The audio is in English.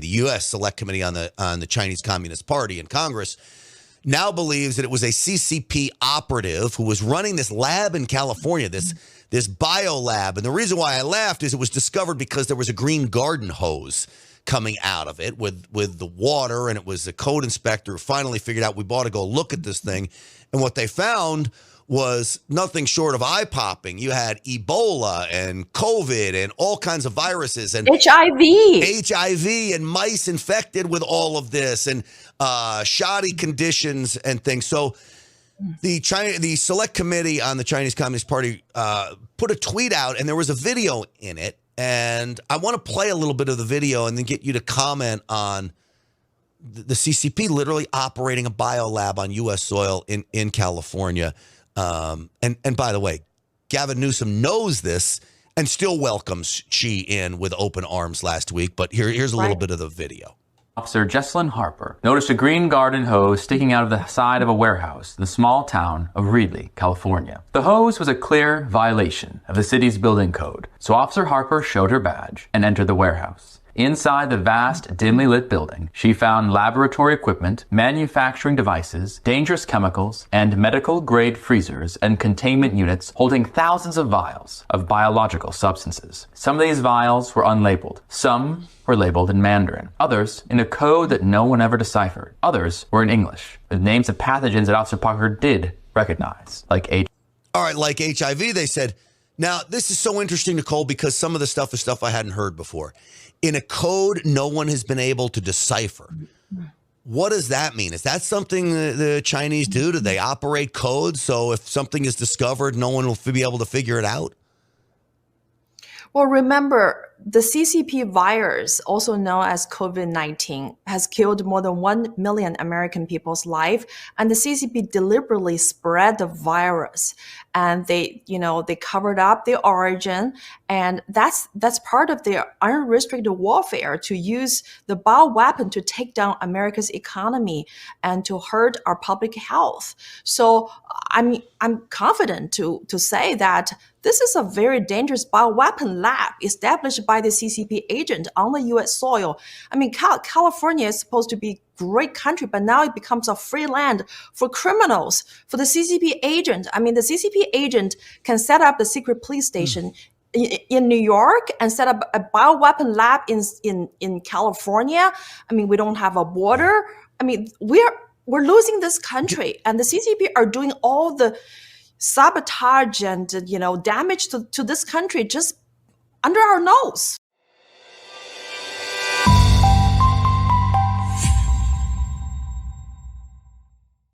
The U.S. Select Committee on the Chinese Communist Party in Congress now believes that it was a CCP operative who was running this lab in California, this bio lab. And the reason why I laughed is it was discovered because there was a green garden hose coming out of it with the water, and it was the code inspector who finally figured out we ought to go look at this thing. And what they found was nothing short of eye-popping. You had Ebola and COVID and all kinds of viruses and HIV and mice infected with all of this and shoddy conditions and things. So the Select Committee on the Chinese Communist Party put a tweet out, and there was a video in it. And I want to play a little bit of the video and then get you to comment on the CCP literally operating a biolab on U.S. soil in California. And by the way, Gavin Newsom knows this and still welcomes Xi in with open arms last week. But here's a little bit of the video. Officer Jesselyn Harper noticed a green garden hose sticking out of the side of a warehouse in the small town of Reedley, California. The hose was a clear violation of the city's building code, so Officer Harper showed her badge and entered the warehouse. Inside the vast, dimly lit building, she found laboratory equipment, manufacturing devices, dangerous chemicals, and medical-grade freezers and containment units holding thousands of vials of biological substances. Some of these vials were unlabeled. Some were labeled in Mandarin. Others in a code that no one ever deciphered. Others were in English, with names of pathogens that Officer Parker did recognize, like HIV. All right, like HIV, they said. Now, this is so interesting, Nicole, because some of the stuff is stuff I hadn't heard before. In a code no one has been able to decipher. What does that mean? Is that something the Chinese do? Do they operate codes so if something is discovered, no one will be able to figure it out? Well, remember, the CCP virus, also known as COVID-19, has killed more than 1 million American people's life. And the CCP deliberately spread the virus. And they covered up the origin. And that's part of their unrestricted warfare, to use the bioweapon to take down America's economy and to hurt our public health. So I'm confident to say that this is a very dangerous bioweapon lab established by the CCP agent on the U.S. soil. I mean, California is supposed to be a great country, but now it becomes a free land for criminals, for the CCP agent. I mean, the CCP agent can set up the secret police station in New York and set up a bioweapon lab in California. I mean, we don't have a border. I mean, we're losing this country, and the CCP are doing all the sabotage and damage to this country just under our nose.